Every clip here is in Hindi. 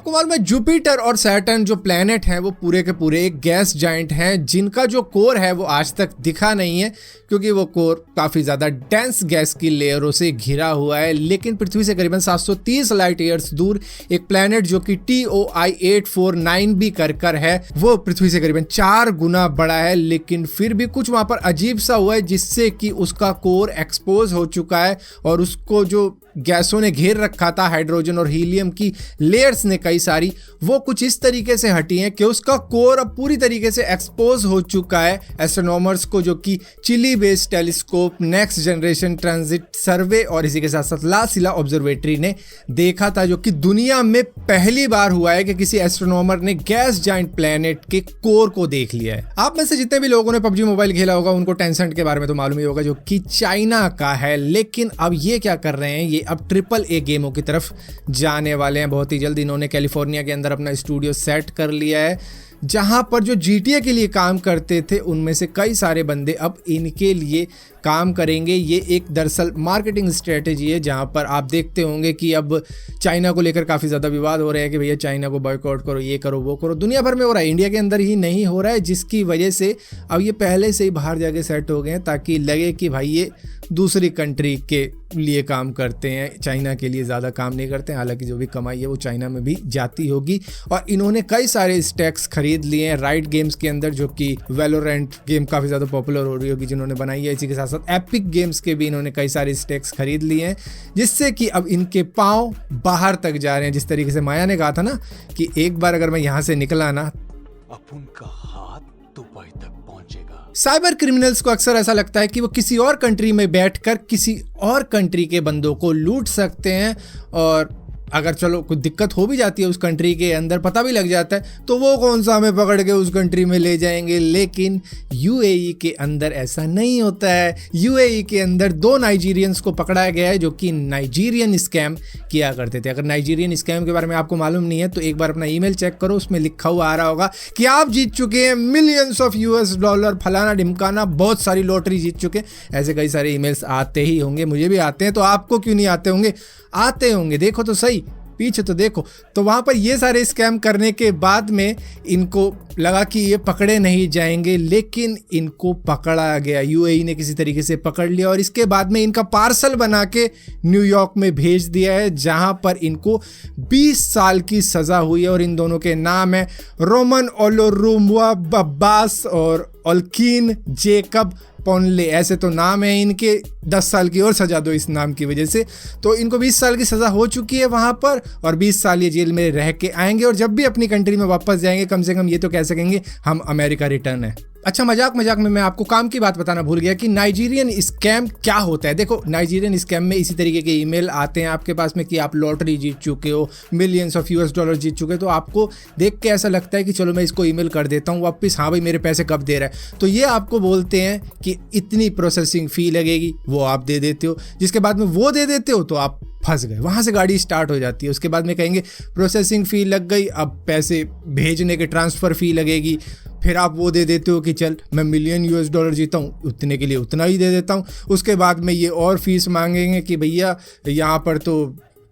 आपको मालूम है जुपिटर और सैटर्न जो प्लेनेट हैं वो पूरे के पूरे एक गैस जाइंट हैं जिनका जो कोर है वो आज तक दिखा नहीं है क्योंकि वो कोर काफ़ी ज़्यादा डेंस गैस की लेयरों से घिरा हुआ है। लेकिन पृथ्वी से करीबन 730 लाइट ईयर्स दूर एक प्लेनेट जो कि TOI 849b कर है वो पृथ्वी से करीबन 4 गुना बड़ा है, लेकिन फिर भी कुछ वहाँ पर अजीब सा हुआ है जिससे कि उसका कोर एक्सपोज हो चुका है और उसको जो गैसों ने घेर रखा था हाइड्रोजन और हीलियम की लेयर्स ने कई सारी, वो कुछ इस तरीके से हटी हैं कि उसका कोर अब पूरी तरीके से एक्सपोज हो चुका है। एस्ट्रोनॉमर्स को जो कि Chile based telescope, next generation transit survey और इसी के साथ साथ ला सिला ऑब्जर्वेटरी ने देखा था, जो कि दुनिया में पहली बार हुआ है कि किसी एस्ट्रोनॉमर ने गैस जाइंट प्लेनेट के कोर को देख लिया है। आप में से जितने भी लोगों ने PUBG मोबाइल खेला होगा उनको टेंसेंट के बारे में तो मालूम ही होगा जो कि चाइना का है। लेकिन अब ये क्या कर रहे हैं, ये अब AAA गेमों की तरफ जाने वाले हैं बहुत ही जल्द। इन्होंने कैलिफोर्निया के अंदर अपना स्टूडियो सेट कर लिया है जहां पर जो GTA के लिए काम करते थे उनमें से कई सारे बंदे अब इनके लिए काम करेंगे। ये एक दरअसल मार्केटिंग स्ट्रेटेजी है जहां पर आप देखते होंगे कि अब चाइना को लेकर काफ़ी ज़्यादा विवाद हो रहे हैं कि भैया चाइना को बॉयकॉट करो, ये करो वो करो। दुनिया भर में हो रहा है, इंडिया के अंदर ही नहीं हो रहा है, जिसकी वजह से अब ये पहले से ही बाहर जाके सेट हो गए हैं ताकि लगे कि भाई ये दूसरी कंट्री के लिए काम करते हैं, चाइना के लिए ज़्यादा काम नहीं करते हैं। हालांकि जो भी कमाई है वो चाइना में भी जाती होगी। और इन्होंने कई सारे स्टैक्स खरीद लिए हैं राइट गेम्स के अंदर, जो कि वैलोरेंट गेम काफ़ी ज़्यादा पॉपुलर हो रही होगी जिन्होंने बनाई है। इसी के साथ साथ एपिक गेम्स के भी इन्होंने कई सारे स्टैक्स खरीद लिए हैं, जिससे कि अब इनके पाँव बाहर तक जा रहे हैं। जिस तरीके से माया ने कहा था ना कि एक बार अगर मैं यहाँ से निकला ना अब उनका हाथ दुबई तक पहुंचेगा। साइबर क्रिमिनल्स को अक्सर ऐसा लगता है कि वो किसी और कंट्री में बैठकर किसी और कंट्री के बंदों को लूट सकते हैं, और अगर चलो कोई दिक्कत हो भी जाती है उस कंट्री के अंदर, पता भी लग जाता है, तो वो कौन सा हमें पकड़ के उस कंट्री में ले जाएंगे। लेकिन UAE के अंदर ऐसा नहीं होता है। UAE के अंदर 2 नाइजीरियंस को पकड़ा गया है जो कि नाइजीरियन स्कैम किया करते थे। अगर नाइजीरियन स्कैम के बारे में आपको मालूम नहीं है तो एक बार अपना ईमेल चेक करो, उसमें लिखा हुआ आ रहा होगा कि आप जीत चुके हैं मिलियंस ऑफ US डॉलर, फलाना ढिमकाना, बहुत सारी लॉटरी जीत चुके। ऐसे कई सारे ईमेल्स आते ही होंगे, मुझे भी आते हैं, तो आपको क्यों नहीं आते होंगे? आते होंगे, देखो तो सही, पीछे तो देखो। तो वहाँ पर ये सारे स्कैम करने के बाद में इनको लगा कि ये पकड़े नहीं जाएंगे, लेकिन इनको पकड़ा गया। UAE ने किसी तरीके से पकड़ लिया और इसके बाद में इनका पार्सल बना के न्यूयॉर्क में भेज दिया है, जहाँ पर इनको 20 साल की सज़ा हुई है। और इन दोनों के नाम है रोमन ओलोरुमुआ बब्बास और ओल्कीन जेकब पोनले। ऐसे तो नाम है इनके, 10 साल की और सज़ा दो इस नाम की वजह से। तो इनको 20 साल की सज़ा हो चुकी है वहाँ पर, और 20 साल ये जेल में रह के आएंगे। और जब भी अपनी कंट्री में वापस जाएंगे कम से कम ये तो कह सकेंगे हम अमेरिका रिटर्न है। अच्छा, मजाक में मैं आपको काम की बात बताना भूल गया कि नाइजीरियन स्कैम क्या होता है। देखो, नाइजीरियन स्कैम में इसी तरीके के ईमेल आते हैं आपके पास में कि आप लॉटरी जीत चुके हो, मिलियंस ऑफ US डॉलर जीत चुके हो, तो आपको देख के ऐसा लगता है कि चलो मैं इसको ईमेल कर देता हूँ वापस, हाँ भाई मेरे पैसे कब दे रहा है। तो ये आपको बोलते हैं कि इतनी प्रोसेसिंग फ़ी लगेगी, वो आप दे देते हो। जिसके बाद में वो दे देते हो तो आप फंस गए, वहाँ से गाड़ी स्टार्ट हो जाती है। उसके बाद में कहेंगे प्रोसेसिंग फ़ी लग गई, अब पैसे भेजने के ट्रांसफ़र फ़ी लगेगी, फिर आप वो दे देते हो कि चल मैं मिलियन US डॉलर जीता हूँ, उतने के लिए उतना ही दे देता हूँ। उसके बाद में ये और फीस मांगेंगे कि भैया यहाँ पर तो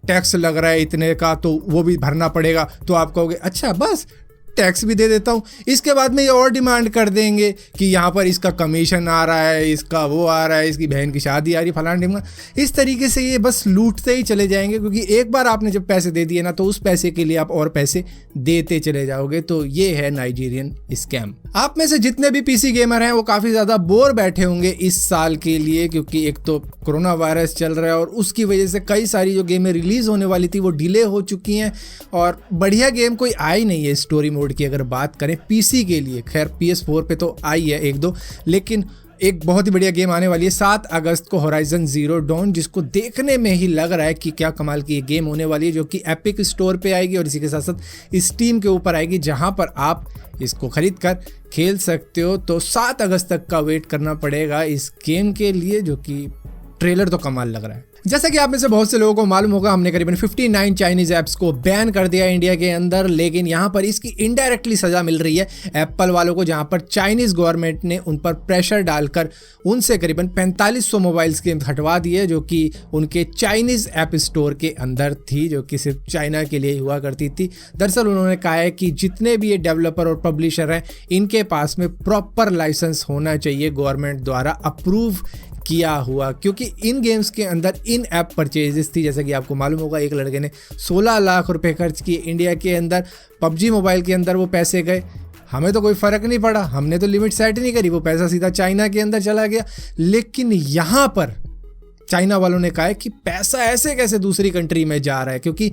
टैक्स लग रहा है इतने का, तो वो भी भरना पड़ेगा। तो आप कहोगे अच्छा बस टैक्स भी दे देता हूँ। इसके बाद में ये और डिमांड कर देंगे कि यहाँ पर इसका कमीशन आ रहा है, इसका वो आ रहा है, इसकी बहन की शादी आ रही है, फलाना ढिमका। इस तरीके से ये बस लूटते ही चले जाएंगे, क्योंकि एक बार आपने जब पैसे दे दिए ना तो उस पैसे के लिए आप और पैसे देते चले जाओगे। तो ये है नाइजीरियन स्कैम। आप में से जितने भी PC गेमर हैं वो काफ़ी ज़्यादा बोर बैठे होंगे इस साल के लिए, क्योंकि एक तो कोरोना वायरस चल रहा है और उसकी वजह से कई सारी जो गेमें रिलीज़ होने वाली थी वो डिले हो चुकी हैं, और बढ़िया गेम कोई आई नहीं है स्टोरी मोड की अगर बात करें PC के लिए। खैर PS4 पे तो आई है 1-2, लेकिन एक बहुत ही बढ़िया गेम आने वाली है 7 अगस्त को, होराइजन ज़ीरो डॉन, जिसको देखने में ही लग रहा है कि क्या कमाल की ये गेम होने वाली है, जो कि एपिक स्टोर पे आएगी और इसी के साथ साथ स्टीम के ऊपर आएगी, जहां पर आप इसको खरीद कर खेल सकते हो। तो 7 अगस्त तक का वेट करना पड़ेगा इस गेम के लिए, जो कि ट्रेलर तो कमाल लग रहा है। जैसा कि आप में से बहुत से लोगों को मालूम होगा, हमने करीबन 59 चाइनीज ऐप्स को बैन कर दिया इंडिया के अंदर, लेकिन यहाँ पर इसकी इनडायरेक्टली सजा मिल रही है एप्पल वालों को, जहाँ पर चाइनीज गवर्नमेंट ने उन पर प्रेशर डालकर उनसे करीबन 4500 मोबाइल्स के हटवा दिए जो कि उनके चाइनीज ऐप स्टोर के अंदर थी, जो कि सिर्फ चाइना के लिए हुआ करती थी। दरअसल उन्होंने कहा है कि जितने भी ये डेवलपर और पब्लिशर हैं, इनके पास में प्रॉपर लाइसेंस होना चाहिए गवर्नमेंट द्वारा अप्रूव किया हुआ, क्योंकि इन गेम्स के अंदर इन ऐप परचेजेस थी। जैसा कि आपको मालूम होगा, एक लड़के ने 16 लाख रुपए खर्च किए इंडिया के अंदर, पबजी मोबाइल के अंदर वो पैसे गए, हमें तो कोई फ़र्क नहीं पड़ा, हमने तो लिमिट सेट नहीं करी, वो पैसा सीधा चाइना के अंदर चला गया। लेकिन यहाँ पर चाइना वालों ने कहा है कि पैसा ऐसे कैसे दूसरी कंट्री में जा रहा है, क्योंकि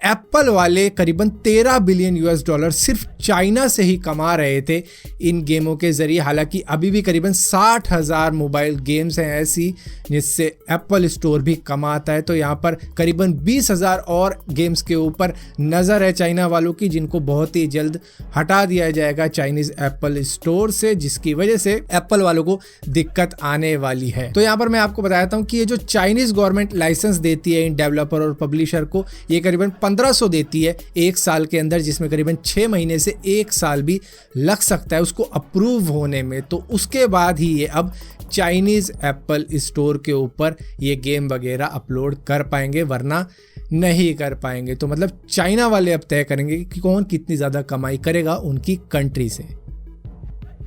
एप्पल वाले करीबन 13 बिलियन US$ सिर्फ चाइना से ही कमा रहे थे इन गेमों के ज़रिए। हालांकि अभी भी करीबन 60,000 मोबाइल गेम्स हैं ऐसी जिससे एप्पल स्टोर भी कमाता है। तो यहाँ पर करीबन 20,000 और गेम्स के ऊपर नज़र है चाइना वालों की, जिनको बहुत ही जल्द हटा दिया जाएगा चाइनीज़ एप्पल स्टोर से, जिसकी वजह से एप्पल वालों को दिक्कत आने वाली है। तो यहाँ पर मैं आपको बताता हूँ कि ये जो चाइनीज़ गवर्नमेंट लाइसेंस देती है इन डेवलपर और पब्लिशर को, ये करीबन 1500 देती है एक साल के अंदर, जिसमें करीबन 6 महीने से 1 साल भी लग सकता है उसको अप्रूव होने में। तो उसके बाद ही ये अब चाइनीज़ एप्पल स्टोर के ऊपर ये गेम वगैरह अपलोड कर पाएंगे, वरना नहीं कर पाएंगे। तो मतलब चाइना वाले अब तय करेंगे कि कौन कितनी ज़्यादा कमाई करेगा उनकी कंट्री से।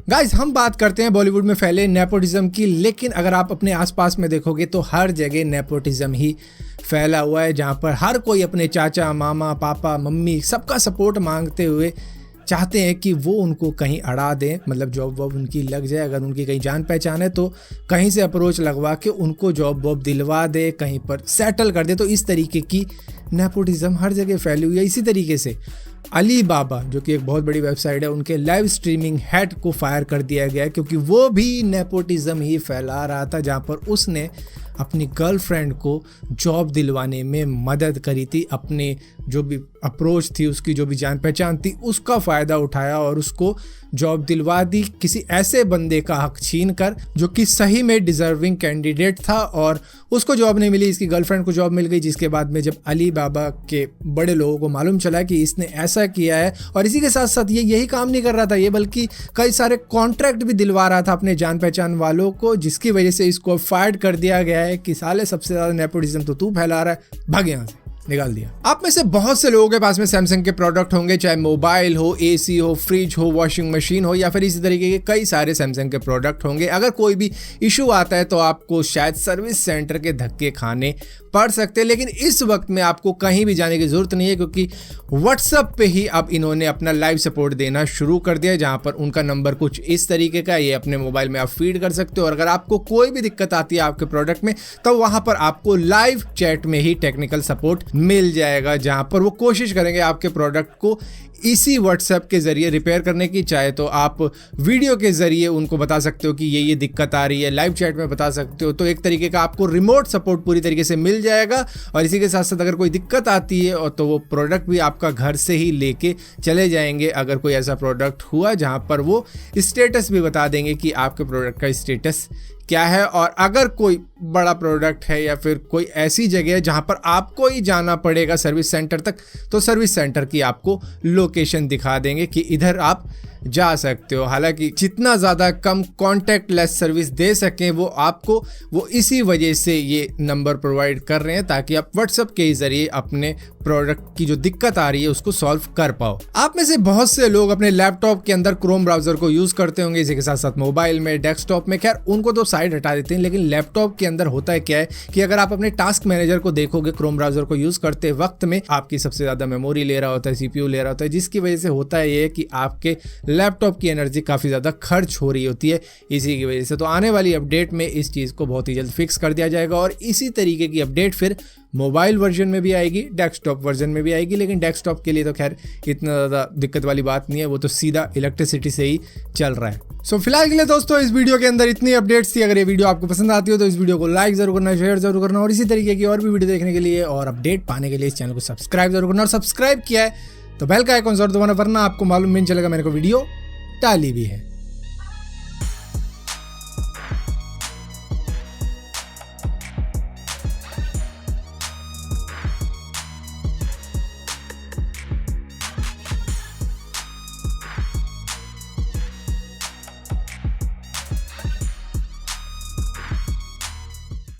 गाइज, हम बात करते हैं बॉलीवुड में फैले नेपोटिज्म की, लेकिन अगर आप अपने आसपास में देखोगे तो हर जगह नेपोटिज्म ही फैला हुआ है, जहाँ पर हर कोई अपने चाचा, मामा, पापा, मम्मी सबका सपोर्ट मांगते हुए चाहते हैं कि वो उनको कहीं अड़ा दें, मतलब जॉब वॉब उनकी लग जाए। अगर उनकी कहीं जान पहचान है तो कहीं से अप्रोच लगवा के उनको जॉब वॉब दिलवा दे, कहीं पर सेटल कर दे। तो इस तरीके की नेपोटिज्म हर जगह फैली हुई है। इसी तरीके से अली बाबा, जो कि एक बहुत बड़ी वेबसाइट है, उनके लाइव स्ट्रीमिंग हेड को फायर कर दिया गया, क्योंकि वो भी नेपोटिज्म ही फैला रहा था, जहाँ पर उसने अपनी गर्लफ्रेंड को जॉब दिलवाने में मदद करी थी। अपने जो भी अप्रोच थी, उसकी जो भी जान पहचान थी, उसका फ़ायदा उठाया और उसको जॉब दिलवा दी, किसी ऐसे बंदे का हक छीन कर जो कि सही में डिज़र्विंग कैंडिडेट था, और उसको जॉब नहीं मिली, इसकी गर्लफ्रेंड को जॉब मिल गई। जिसके बाद में जब अली बाबा के बड़े लोगों को मालूम चला कि इसने ऐसा किया है, और इसी के साथ साथ ये यही काम नहीं कर रहा था, ये बल्कि कई सारे कॉन्ट्रैक्ट भी दिलवा रहा था अपने जान पहचान वालों को, जिसकी वजह से इसको फायर कर दिया गया है कि साले सबसे ज़्यादा नेपोटिज्म तो तू फैला रहा है, भाग यहाँ से, निकाल दिया। आप में से बहुत से लोगों के पास में सैमसंग के प्रोडक्ट होंगे, चाहे मोबाइल हो, एसी हो, फ्रिज हो, वॉशिंग मशीन हो, या फिर इसी तरीके के कई सारे सैमसंग के प्रोडक्ट होंगे। अगर कोई भी इशू आता है तो आपको शायद सर्विस सेंटर के धक्के खाने पड़ सकते हैं, लेकिन इस वक्त में आपको कहीं भी जाने की ज़रूरत नहीं है, क्योंकि व्हाट्सएप पे ही अब इन्होंने अपना लाइव सपोर्ट देना शुरू कर दिया है, जहाँ पर उनका नंबर कुछ इस तरीके का, ये अपने मोबाइल में आप फीड कर सकते हो। और अगर आपको कोई भी दिक्कत आती है आपके प्रोडक्ट में, तो वहाँ पर आपको लाइव चैट में ही टेक्निकल सपोर्ट मिल जाएगा, जहाँ पर वो कोशिश करेंगे आपके प्रोडक्ट को इसी व्हाट्सएप के ज़रिए रिपेयर करने की। चाहे तो आप वीडियो के ज़रिए उनको बता सकते हो कि ये दिक्कत आ रही है, लाइव चैट में बता सकते हो। तो एक तरीके का आपको रिमोट सपोर्ट पूरी तरीके से मिल जाएगा। और इसी के साथ साथ अगर कोई दिक्कत आती है और तो वो प्रोडक्ट भी आपका घर से ही लेके चले जाएंगे। अगर कोई ऐसा प्रोडक्ट हुआ जहाँ पर वो स्टेटस भी बता देंगे कि आपके प्रोडक्ट का स्टेटस क्या है। और अगर कोई बड़ा प्रोडक्ट है या फिर कोई ऐसी जगह है जहाँ पर आपको ही जाना पड़ेगा सर्विस सेंटर तक, तो सर्विस सेंटर की आपको लोकेशन दिखा देंगे कि इधर आप जा सकते हो। हालांकि जितना ज़्यादा कम कॉन्टैक्टलेस सर्विस दे सकें वो आपको, वो इसी वजह से ये नंबर प्रोवाइड कर रहे हैं, ताकि आप व्हाट्सएप के ज़रिए अपने प्रोडक्ट की जो दिक्कत आ रही है उसको सॉल्व कर पाओ। आप में से बहुत से लोग अपने लैपटॉप के अंदर क्रोम ब्राउज़र को यूज़ करते होंगे, इसी के साथ साथ मोबाइल में, डेस्कटॉप में। खैर उनको तो साइड हटा देते हैं, लेकिन लैपटॉप के अंदर होता है क्या है कि अगर आप अपने टास्क मैनेजर को देखोगे, क्रोम ब्राउज़र को यूज़ करते वक्त में आपकी सबसे ज़्यादा मेमोरी ले रहा होता है, CPU ले रहा होता है, जिसकी वजह से होता है ये कि आपके लैपटॉप की एनर्जी काफ़ी ज़्यादा खर्च हो रही होती है इसी की वजह से। तो आने वाली अपडेट में इस चीज़ को बहुत ही जल्द फिक्स कर दिया जाएगा, और इसी तरीके की अपडेट फिर मोबाइल वर्जन में भी आएगी, डेस्कटॉप वर्जन में भी आएगी। लेकिन डेस्कटॉप के लिए तो खैर इतना ज़्यादा दिक्कत वाली बात नहीं है, वो तो सीधा इलेक्ट्रिसिटी से ही चल रहा है। सो फिलहाल के लिए दोस्तों इस वीडियो के अंदर इतनी अपडेट्स थी। अगर ये वीडियो आपको पसंद आती हो तो इस वीडियो को लाइक जरूर करना, शेयर जरूर करना, और इसी तरीके की और भी वीडियो देखने के लिए और अपडेट पाने के लिए इस चैनल को सब्सक्राइब जरूर करना। और सब्सक्राइब किया है तो बेल का आइकॉन जरूर दबाना, वरना आपको मालूम नहीं चलेगा मैंने को वीडियो डाली भी है।